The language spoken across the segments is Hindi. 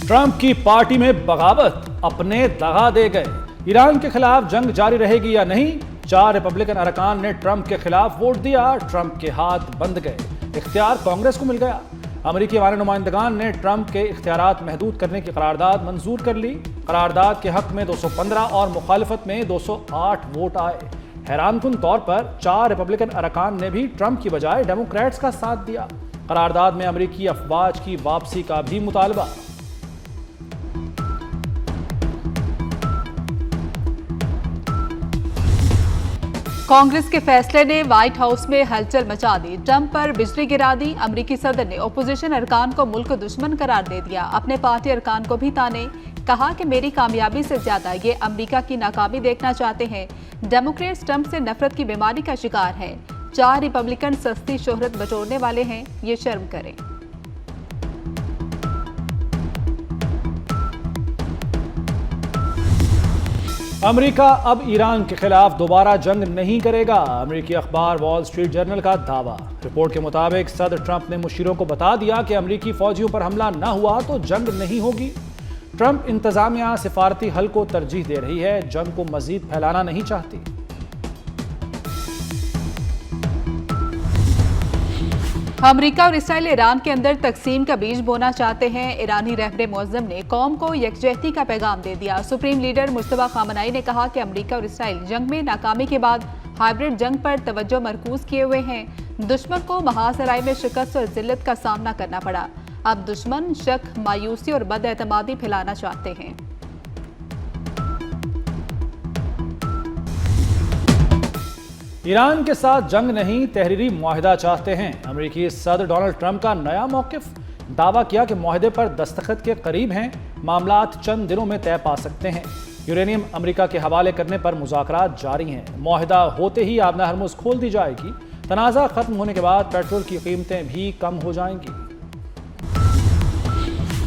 ट्रंप की पार्टी में बगावत, अपने दगा दे गए। ईरान के खिलाफ जंग जारी रहेगी या नहीं? 4 रिपब्लिकन अरकान ने ट्रंप के खिलाफ वोट दिया। ट्रंप के हाथ बंध गए, इख्तियार कांग्रेस को मिल गया। अमेरिकी वाले नुमाइंदगान ने ट्रंप के इख्तियारात महदूद करने की करारदाद मंजूर कर ली। करारदाद के हक में 215 और मुखालिफत में 208 वोट आए। हैरानकुन तौर पर 4 रिपब्लिकन अरकान ने भी ट्रंप की बजाय डेमोक्रेट्स का साथ दिया। करारदाद में अमेरिकी अफवाज की वापसी का भी मुतालबा। कांग्रेस के फैसले ने व्हाइट हाउस में हलचल मचा दी। ट्रंप पर बिजली गिरा दी। अमेरिकी सदर ने ओपोजिशन अरकान को मुल्क दुश्मन करार दे दिया। अपने पार्टी अरकान को भी ताने, कहा कि मेरी कामयाबी से ज्यादा ये अमेरिका की नाकामी देखना चाहते हैं। डेमोक्रेट्स ट्रंप से नफरत की बीमारी का शिकार हैं। 4 रिपब्लिकन सस्ती शोहरत बटोरने वाले हैं, ये शर्म करें। अमेरिका अब ईरान के खिलाफ दोबारा जंग नहीं करेगा। अमेरिकी अखबार वॉल स्ट्रीट जर्नल का दावा। रिपोर्ट के मुताबिक सदर ट्रंप ने मुशीरों को बता दिया कि अमेरिकी फौजियों पर हमला न हुआ तो जंग नहीं होगी। ट्रंप इंतजामिया सिफारती हल को तरजीह दे रही है, जंग को मजीद फैलाना नहीं चाहती। अमेरिका और इसराइल ईरान के अंदर तकसीम का बीज बोना चाहते हैं। ईरानी रहबर मुअज्जम ने कौम को यकजहती का पैगाम दे दिया। सुप्रीम लीडर मुस्तफा खामनाई ने कहा कि अमेरिका और इसराइल जंग में नाकामी के बाद हाइब्रिड जंग पर तवज्जो मरकूज किए हुए हैं। दुश्मन को महासराय में शिकस्त और जिल्लत का सामना करना पड़ा। अब दुश्मन शक, मायूसी और बदएतमादी फैलाना चाहते हैं। ईरान के साथ जंग नहीं, तहरीरी मुआहिदा चाहते हैं। अमेरिकी सदर डोनाल्ड ट्रंप का नया मौकिफ। दावा किया कि मुआहिदे पर दस्तखत के करीब हैं, मामलात चंद दिनों में तय पा सकते हैं। यूरेनियम अमेरिका के हवाले करने पर मुज़ाकरात जारी हैं। मुआहिदा होते ही आबना हरमुज़ खोल दी जाएगी। तनाज़ा खत्म होने के बाद पेट्रोल की कीमतें भी कम हो जाएंगी।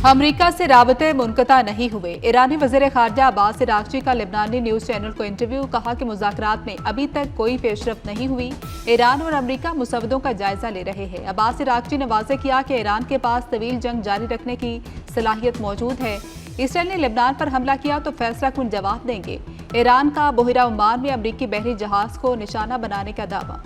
अमेरिका से राबते मुनक़ता नहीं हुए। ईरानी वज़ीर ख़ारजा अब्बास इराक़ची का लेबनानी न्यूज़ चैनल को इंटरव्यू। कहा कि मुज़ाकरात में अभी तक कोई पेशरफ नहीं हुई। ईरान और अमेरिका मुसवदों का जायजा ले रहे हैं। अब्बास इराक़ची ने वाज़ेह किया कि ईरान के पास तवील जंग जारी रखने की सलाहियत मौजूद है। इसराइल ने लेबनान पर हमला किया तो फैसला कुन जवाब देंगे। ईरान का बहिरा ओमान में अमेरिकी बहरी जहाज को निशाना बनाने का दावा।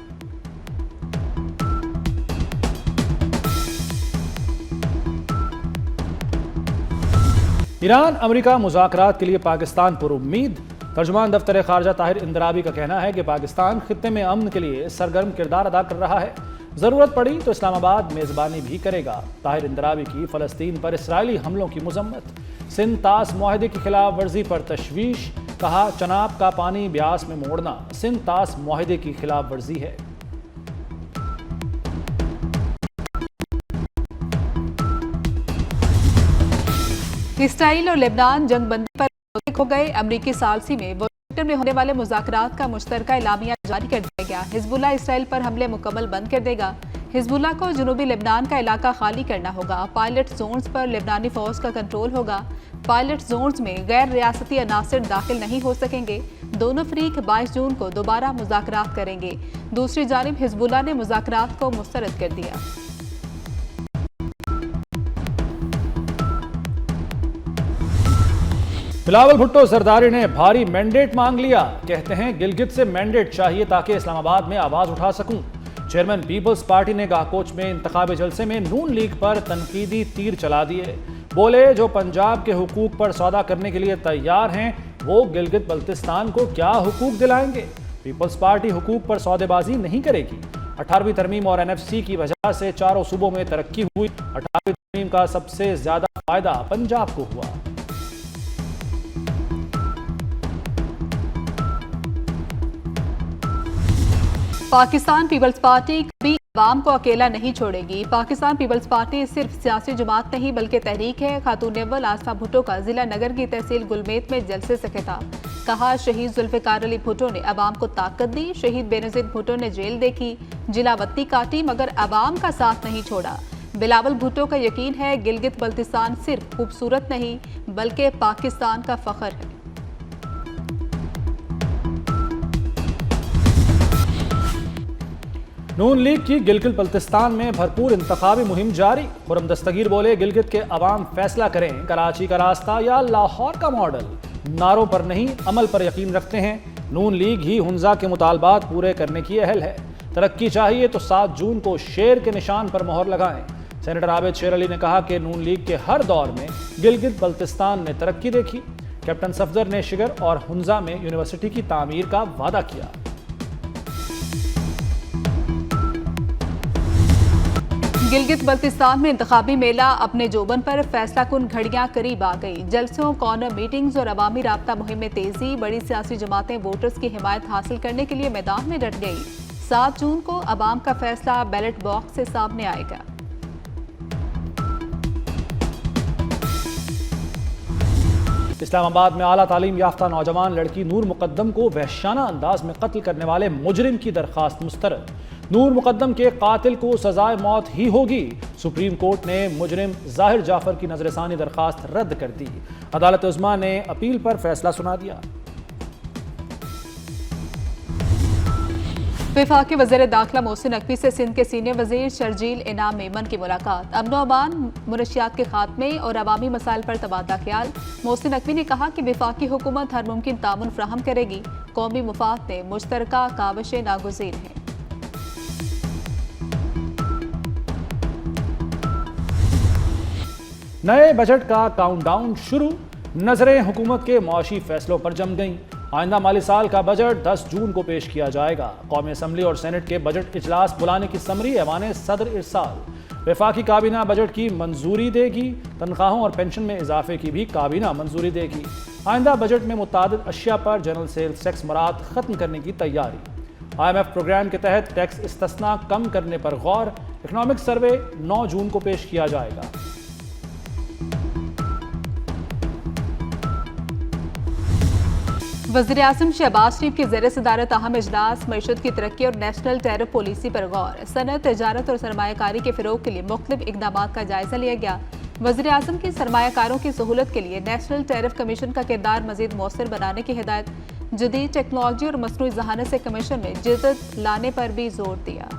ईरान अमेरिका मुज़ाकरात के लिए पाकिस्तान पर उम्मीद। तर्जुमान दफ्तर खारजा ताहिर इंदराबी का कहना है कि पाकिस्तान खित्ते में अमन के लिए सरगर्म किरदार अदा कर रहा है। ज़रूरत पड़ी तो इस्लामाबाद मेज़बानी भी करेगा। ताहिर इंदराबी की फ़लस्तीन पर इसराइली हमलों की मजम्मत। सिंध तास मुआहदे की खिलाफ वर्जी पर तशवीश। कहा चनाब का पानी ब्यास में मोड़ना सिंध तास मुआहदे की खिलाफ वर्जी है। इसराइल और लेबनान जंगबंदी पर हो गए। अमेरिकी सालसी में वाशिंगटन में होने वाले मुज़ाकरात का मुश्तरका एलामिया जारी कर दिया गया। हिजबुल्लाह इसराइल पर हमले मुकम्मल बंद कर देगा। हिजबुल्लाह को जनूबी लेबनान का इलाका खाली करना होगा। पायलट जोन्स पर लेबनानी फौज का कंट्रोल होगा। पायलट जोन्स में गैर रियासती अनासर दाखिल नहीं हो सकेंगे। दोनों फरीक 22 जून को दोबारा मुज़ाकरात करेंगे। दूसरी जानिब हिजबुल्लाह ने मुज़ाकरात को मुस्तरद कर दिया। बिलावल भुट्टो जरदारी ने भारी मैंडेट मांग लिया। कहते हैं गिलगित से मैंडेट चाहिए ताकि इस्लामाबाद में आवाज उठा सकूं। चेयरमैन पीपल्स पार्टी ने गाहकोच में इंतखाबी जलसे में नून लीग पर तनकीदी तीर चला दिए। बोले जो पंजाब के हुकूक पर सौदा करने के लिए तैयार हैं वो गिलगित बल्तिस्तान को क्या हुकूक दिलाएंगे। पीपल्स पार्टी हुकूक पर सौदेबाजी नहीं करेगी। 18वीं तरमीम और NFC की वजह से चारों सूबों में तरक्की हुई। 18वीं तरमीम का सबसे ज्यादा फायदा पंजाब को हुआ। पाकिस्तान पीपल्स पार्टी कभी अवाम को अकेला नहीं छोड़ेगी। पाकिस्तान पीपल्स पार्टी सिर्फ सियासी जमात नहीं बल्कि तहरीक है। खातून अव्वल आसफा भुट्टो का जिला नगर की तहसील गुलमेत में जलसे से खिताब। कहा शहीद जुल्फ़िकार अली भुट्टो ने अवाम को ताकत दी। शहीद बेनज़ीर भुट्टो ने जेल देखी, जिलावत्ती काटी मगर अवाम का साथ नहीं छोड़ा। बिलावल भुट्टो का यकीन है गिलगित बल्तिस्तान सिर्फ खूबसूरत नहीं बल्कि पाकिस्तान का फख्र है। नून लीग की गिलगित बल्तिस्तान में भरपूर इंतखाबी मुहिम जारी। खुर्रम दस्तगीर बोले, गिलगित के अवाम फैसला करें, कराची का रास्ता या लाहौर का मॉडल। नारों पर नहीं, अमल पर यकीन रखते हैं। नून लीग ही हुंजा के मुतालबात पूरे करने की अहल है। तरक्की चाहिए तो 7 जून को शेर के निशान पर मोहर लगाएं। सेनेटर आबिद शेर अली ने कहा कि नून लीग के हर दौर में गिलगित बल्तिस्तान ने तरक्की देखी। कैप्टन सफदर ने शिगर और हुंजा में यूनिवर्सिटी की तामीर का वादा किया। गिलगित बल्तिस्तान में इंतखाबी मेला अपने जोबन पर फैसला कुन घड़ियां करीब आ गई। जलसों, कॉर्नर मीटिंग्स और अवामी राब्ता मुहिम में तेजी। बड़ी सियासी जमातें वोटर्स की हिमायत हासिल करने के लिए मैदान में डट गई। 7 जून को अवाम का फैसला बैलेट बॉक्स से सामने आएगा। इस्लामाबाद में आला तालीम याफ्ता नौजवान लड़की नूर मुकद्दम को वहशाना अंदाज में कत्ल करने वाले मुजरिम की दरखास्त मुस्तरद। नूर मुकद्दम के कातिल को सजाए मौत ही होगी। सुप्रीम कोर्ट ने मुजरिम जाहिर जाफर की नजरसानी दरखास्त रद्द कर दी। अदालत उज़्मा ने अपील पर फैसला सुना दिया। वफाकी वज़ीर दाखिला मोहसिन नकवी से सिंध के सीनियर वजीर शर्जील इनाम मेमन की मुलाकात। अमन अमान, मुनशियात के खात्मे और अवामी मसाइल पर तबादला ख्याल। मोहसिन नकवी ने कहा कि वफाकी हुकूमत हर मुमकिन तामुन फ्राहम करेगी। कौमी मुफाद में मुश्तरका काविशें नागुज़ीर हैं। नए बजट का काउंटडाउन शुरू। नजरें हुकूमत के मुआशी फैसलों पर जम गईं। आइंदा माली साल का बजट 10 जून को पेश किया जाएगा। कौमी असम्बली और सेनेट के बजट इजलास बुलाने की समरी ऐवान सदर इरसाल। वफाकी काबीना बजट की मंजूरी देगी। तनख्वाहों और पेंशन में इजाफे की भी काबीना मंजूरी देगी। आइंदा बजट में मुतादिद अशिया पर जनरल सेल्स टैक्स मराद खत्म करने की तैयारी। IMF प्रोग्राम के तहत टैक्स इस्तिस्ना कम करने पर गौर। इकनॉमिक सर्वे 9 जून को पेश किया जाएगा। वज़ीर आज़म शहबाज शरीफ की ज़ेर सदारत अहम इजलास। मईशत की तरक्की और नेशनल टैरिफ पॉलिसी पर गौर। सनत, तजारत और सरमायाकारी के फ़रोग के लिए मुख्तलिफ इक़दामात का जायजा लिया गया। वज़ीर आज़म की सरमायाकारों की सहूलत के लिए नेशनल टैरिफ कमीशन का किरदार मज़ीद मौसर बनाने की हिदायत। जदीद टेक्नोलॉजी और मसनूई ज़हानत से कमीशन में जिद्दत लाने पर भी जोर दिया।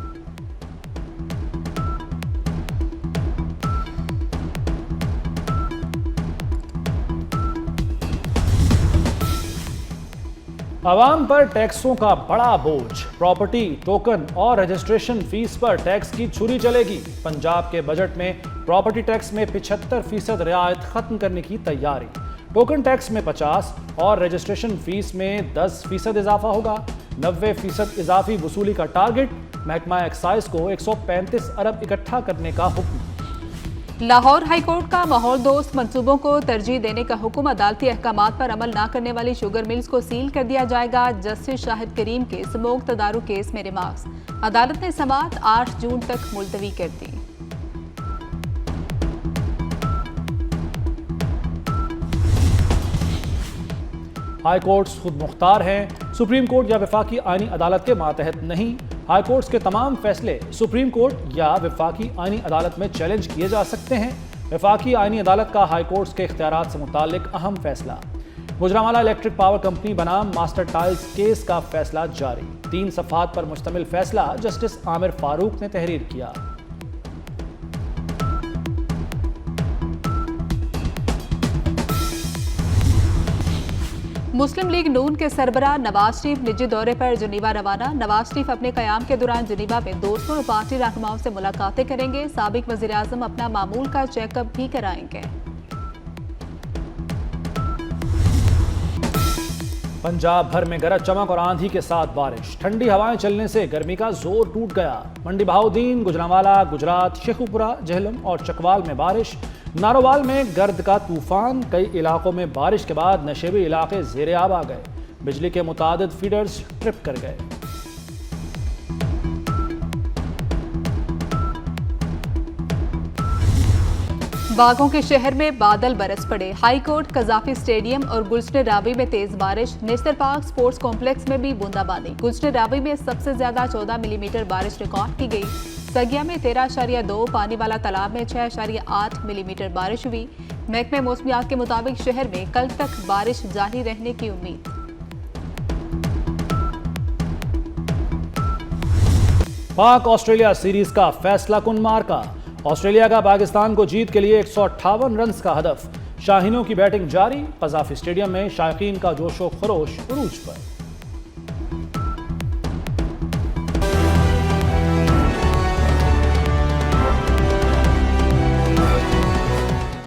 आवाम पर टैक्सों का बड़ा बोझ। प्रॉपर्टी, टोकन और रजिस्ट्रेशन फीस पर टैक्स की छुरी चलेगी। पंजाब के बजट में प्रॉपर्टी टैक्स में 75% रियायत खत्म करने की तैयारी। टोकन टैक्स में 50 और रजिस्ट्रेशन फीस में 10% इजाफा होगा। 90% इजाफी वसूली का टारगेट। महकमा एक्साइज को 135 अरब इकट्ठा करने का हुक्म। लाहौर हाईकोर्ट का माहौल दोस्त मंसूबों को तरजीह देने का हुक्म। अदालती अहकामात पर अमल न करने वाली शुगर मिल्स को सील कर दिया जाएगा। जस्टिस शाहिद करीम के स्मोक तदारुक केस में रिमार्क्स। अदालत ने समाअत 8 जून तक मुलतवी कर दी। हाई कोर्ट्स खुद मुख्तार हैं। सुप्रीम कोर्ट या वफाकी आईनी अदालत के मातहत नहीं। हाई कोर्ट्स के तमाम फैसले सुप्रीम कोर्ट या वफाकी आईनी अदालत में चैलेंज किए जा सकते हैं। वफाकी आईनी अदालत का हाई कोर्ट्स के इख्तियारात से मुताल्लिक अहम फैसला। गुजरांवाला इलेक्ट्रिक पावर कंपनी बनाम मास्टर टाइल्स केस का फैसला जारी। 3 सफ़हात पर मुश्तमिल फैसला जस्टिस आमिर फारूक ने तहरीर किया। मुस्लिम लीग नून के सरबराह नवाज शरीफ निजी दौरे पर जनीवा रवाना। नवाज शरीफ अपने कयाम के दौरान जनीवा में दोस्तों और पार्टी रहनुमाओं से मुलाकातें करेंगे। साबिक वज़ीर आज़म अपना मामूल का चेकअप भी कराएंगे। पंजाब भर में गरज चमक और आंधी के साथ बारिश। ठंडी हवाएं चलने से गर्मी का जोर टूट गया। मंडी बहाउद्दीन, गुजरांवाला, गुजरात, शेखुपुरा, जहलम और चकवाल में बारिश। नारोवाल में गर्द का तूफान। कई इलाकों में बारिश के बाद नशेबी इलाके ज़ेरे-आब आ गए। बिजली के मुतादिद फीडर्स ट्रिप कर गए। बागों के शहर में बादल बरस पड़े। हाई कोर्ट, कजाफी स्टेडियम और गुलशन रावी में तेज बारिश। नेशनल पार्क स्पोर्ट्स कॉम्प्लेक्स में भी बूंदाबांदी। गुलशन रावी में सबसे ज्यादा 14 मिलीमीटर बारिश रिकॉर्ड की गई। सगिया में 13.2, पानी वाला तालाब में 6.8 मिलीमीटर बारिश हुई। महकमे मौसमियात के मुताबिक शहर में कल तक बारिश जारी रहने की उम्मीद। पाक ऑस्ट्रेलिया सीरीज का फैसला कुन मार्का। ऑस्ट्रेलिया का पाकिस्तान को जीत के लिए 158 रन का हदफ। शाहीनों की बैटिंग जारी। कज़ाफी स्टेडियम में शायकीन का जोशो खरोश उरूज पर।